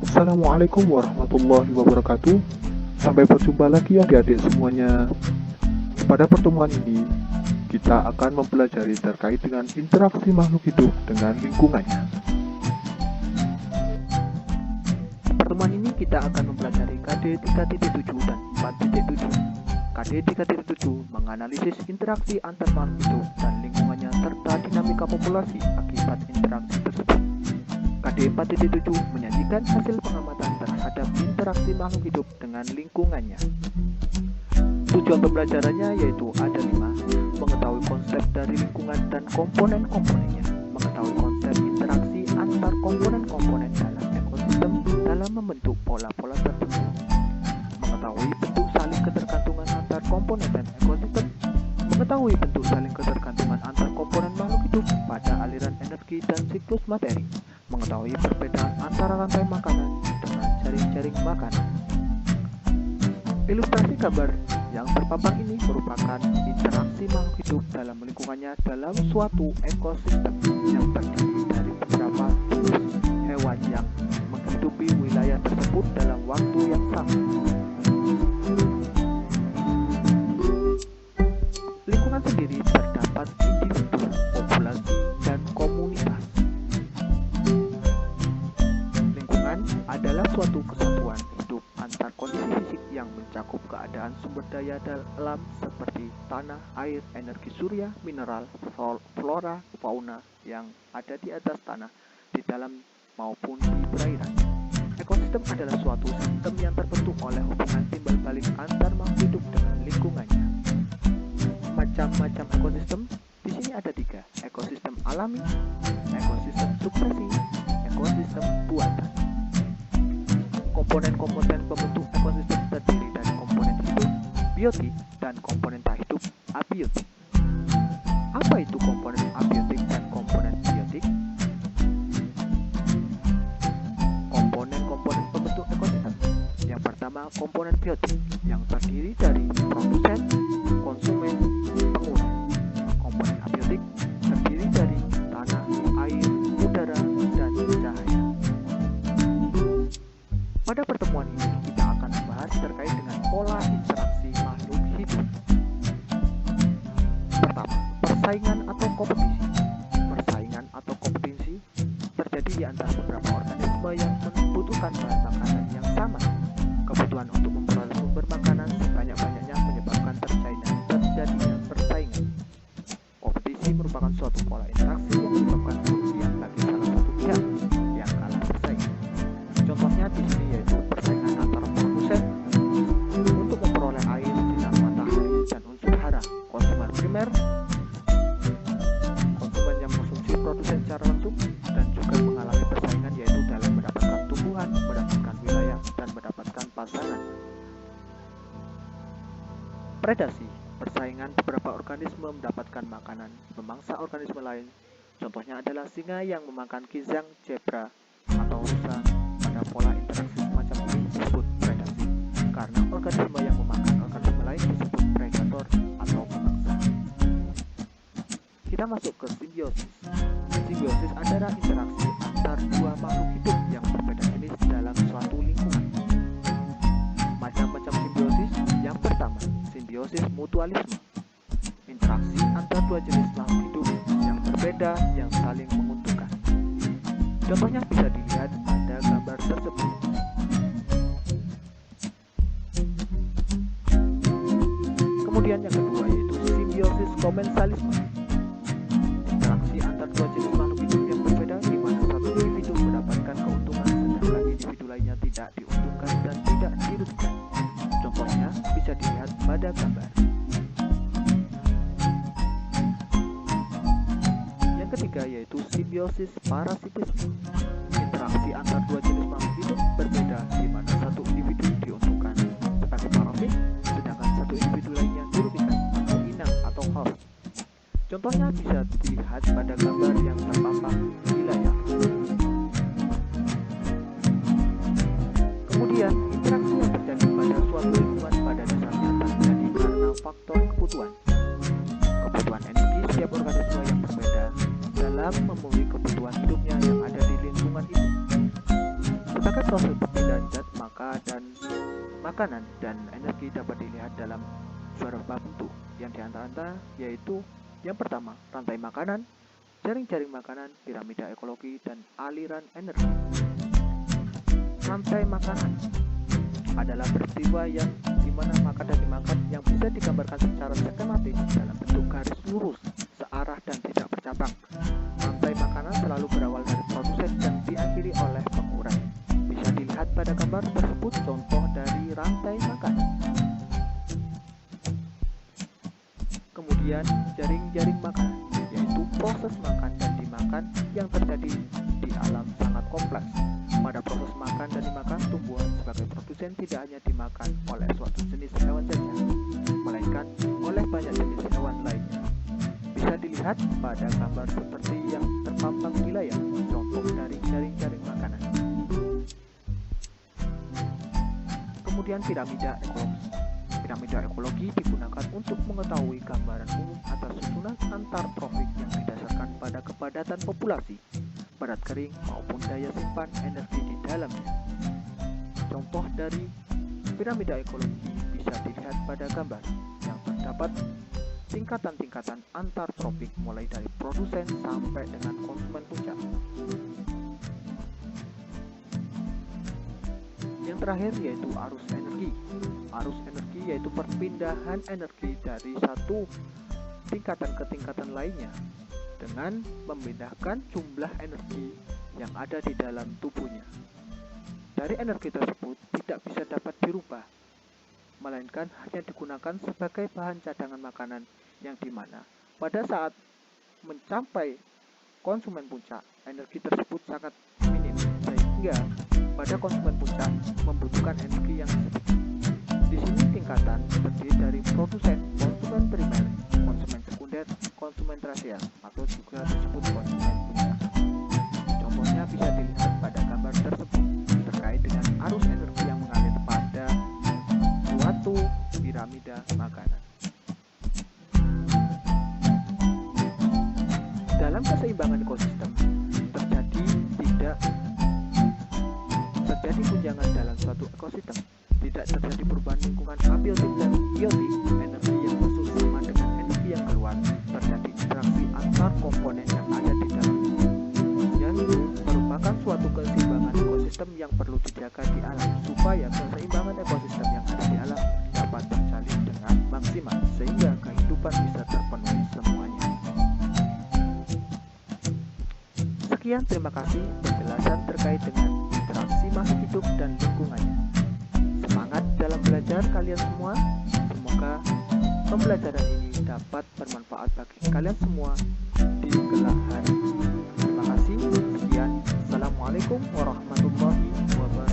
Assalamualaikum warahmatullahi wabarakatuh. Sampai berjumpa lagi adik-adik semuanya. Pada pertemuan ini, kita akan mempelajari terkait dengan interaksi makhluk hidup dengan lingkungannya. Pertemuan ini kita akan mempelajari KD 3.7 dan 4.7. KD 3.7 menganalisis interaksi antar makhluk hidup dan lingkungannya serta dinamika populasi akibat interaksi tersebut. KD 4.7 menyajikan hasil pengamatan terhadap interaksi makhluk hidup dengan lingkungannya. Tujuan pembelajarannya yaitu ada 5: mengetahui konsep dari lingkungan dan komponen-komponennya, mengetahui konsep interaksi antar komponen-komponen dalam ekosistem dalam membentuk pola-pola tertentu, mengetahui bentuk saling ketergantungan antar komponen dan ekosistem, mengetahui bentuk saling ketergantungan antar komponen makhluk hidup pada aliran energi dan siklus materi, mengetahui perbedaan antara rantai makanan dengan jaring-jaring makanan. Ilustrasi gambar yang terpampang ini merupakan interaksi makhluk hidup dalam lingkungannya dalam suatu ekosistem yang terdiri dari beberapa jenis hewan yang menghidupi wilayah tersebut dalam waktu yang sama. Lingkungan sendiri terdapat individu, populasi, dan komunitas. Lingkungan adalah suatu kesatuan hidup antar kondisi fisik yang mencakup keadaan sumber daya alam seperti tanah, air, energi surya, mineral, flora, fauna yang ada di atas tanah, di dalam maupun di perairan. Ekosistem adalah suatu sistem yang terbentuk oleh hubungan timbal balik antar makhluk hidup dengan lingkungannya. Macam-macam ekosistem di sini ada 3: ekosistem alami, ekosistem suksesi, ekosistem buatan. Komponen-komponen pembentuk ekosistem terdiri dari komponen hidup, biotik, dan komponen tak hidup, abiotik. Apa itu komponen abiotik dan komponen biotik? Komponen-komponen pembentuk ekosistem. Yang pertama, komponen biotik yang terdiri dari produsen, konsumen, pengguna. Komponen abiotik terdiri dari tanah, air, udara, dan cahaya. Pada pertemuan ini kita akan membahas terkait dengan pola interaksi makhluk hidup. Pertama, persaingan atau kompetisi. Persaingan atau kompetisi terjadi di antara beberapa organisme yang membutuhkan bahan makanan yang sama. Kebutuhan untuk memperoleh sumber makanan sebanyak-banyaknya menyebabkan terjadinya persaingan. Kompetisi merupakan suatu pola interaksi yang menyebabkan kerugian bagi salah satu pihak yang kalah bersaing. Contohnya di sini yaitu persaingan antara produsen untuk memperoleh air, sinar matahari, dan unsur hara. Konsumen primer, konsumen yang mengkonsumsi produsen secara langsung, dan juga mengalami persaingan yaitu dalam mendapatkan tumbuhan, mendapatkan wilayah, dan mendapatkan pasangan. Predasi, persaingan beberapa organisme mendapatkan makanan memangsa organisme lain. Contohnya adalah singa yang memakan kizang zebra atau rusa. Pada pola interaksi semacam ini disebut predasi, karena organisme yang memakan organisme lain disebut predator atau pemangsa. Kita masuk ke simbiosis. Simbiosis adalah interaksi antar dua makhluk hidup yang berbeda jenis dalam suatu lingkungan. Macam-macam simbiosis. Yang pertama, simbiosis mutualisme. Interaksi antar dua jenis makhluk hidup yang berbeda yang saling menguntungkan. Contohnya bisa dilihat pada gambar tersebut. Kemudian yang kedua yaitu simbiosis komensalisme. Interaksi antar dua jenis makhluk hidup yang berbeda di mana satu individu mendapatkan keuntungan sedangkan individu lainnya tidak diuntungkan dan tidak dirugikan. Contohnya bisa dilihat pada gambar. Yang ketiga yaitu simbiosis parasitisme. Interaksi antar dua jenis makhluk hidup berbeda di mana satu individu diuntungkan sebagai parasit sedangkan satu individu lainnya dirugikan atau inang atau host. Contohnya bisa dilihat pada gambar yang terpampang di layar. Kemudian, interaksi yang terjadi pada suatu lingkungan pada dasarnya terjadi karena faktor kebutuhan. Kebutuhan energi setiap organisme yang berbeda dalam memenuhi kebutuhan hidupnya yang ada di lingkungan itu. Berbagai proses perpindahan zat, makanan dan energi dapat dilihat dalam beberapa bentuk, yang diantara yaitu yang pertama, rantai makanan, jaring-jaring makanan, piramida ekologi, dan aliran energi. Rantai makanan adalah peristiwa yang dimana makan dan dimakan yang bisa digambarkan secara skematis dalam bentuk garis lurus, searah dan tidak bercabang. Rantai makanan selalu berawal dari produsen dan diakhiri oleh pengurus. Bisa dilihat pada gambar tersebut contoh dari rantai makanan. Kemudian jaring-jaring makanan, yaitu proses makan dan dimakan yang terjadi di alam sangat kompleks. Pada proses makan dan dimakan, tumbuhan sebagai produsen tidak hanya dimakan oleh suatu jenis hewan saja, melainkan oleh banyak jenis hewan lainnya. Bisa dilihat pada gambar seperti yang terpampang di layar, contoh dari jaring-jaring makanan. Kemudian piramida ekologi. Piramida ekologi digunakan untuk mengetahui gambaran umum atas susunan antartropik yang didasarkan pada kepadatan populasi, padat kering maupun daya simpan energi di dalamnya. Contoh dari piramida ekologi bisa dilihat pada gambar yang terdapat tingkatan-tingkatan antartropik mulai dari produsen sampai dengan konsumen puncak. Yang terakhir yaitu arus energi. Arus energi yaitu perpindahan energi dari satu tingkatan ke tingkatan lainnya dengan memindahkan jumlah energi yang ada di dalam tubuhnya. Dari energi tersebut tidak bisa dapat dirubah, melainkan hanya digunakan sebagai bahan cadangan makanan yang dimana pada saat mencapai konsumen puncak, energi tersebut sangat minim sehingga pada konsumen puncak membutuhkan energi yang sedikit. Di sini tingkatan terdiri dari produsen, konsumen primer, konsumen sekunder, konsumen tersier, atau juga disebut konsumen puncak. Contohnya bisa dilihat pada gambar tersebut terkait dengan arus energi yang mengalir pada suatu piramida makanan. Dalam keseimbangan ekosistem terjadi guncangan dalam suatu ekosistem. Tidak terjadi perubahan lingkungan abiotik dan biotik. Energi yang masuk sama dengan energi yang keluar. Terjadi interaksi antar komponen yang ada di dalamnya. Yang itu merupakan suatu keseimbangan ekosistem yang perlu dijaga di alam supaya keseimbangan ekosistem yang ada di alam dapat terjalin dengan maksimal sehingga kehidupan bisa terpenuhi semuanya. Sekian, terima kasih penjelasan terkait dengan interaksi makhluk hidup dan lingkungannya. Semangat dalam belajar kalian semua. Semoga pembelajaran ini dapat bermanfaat bagi kalian semua di kelak hari. Terima kasih. Sekian. Assalamualaikum warahmatullahi wabarakatuh.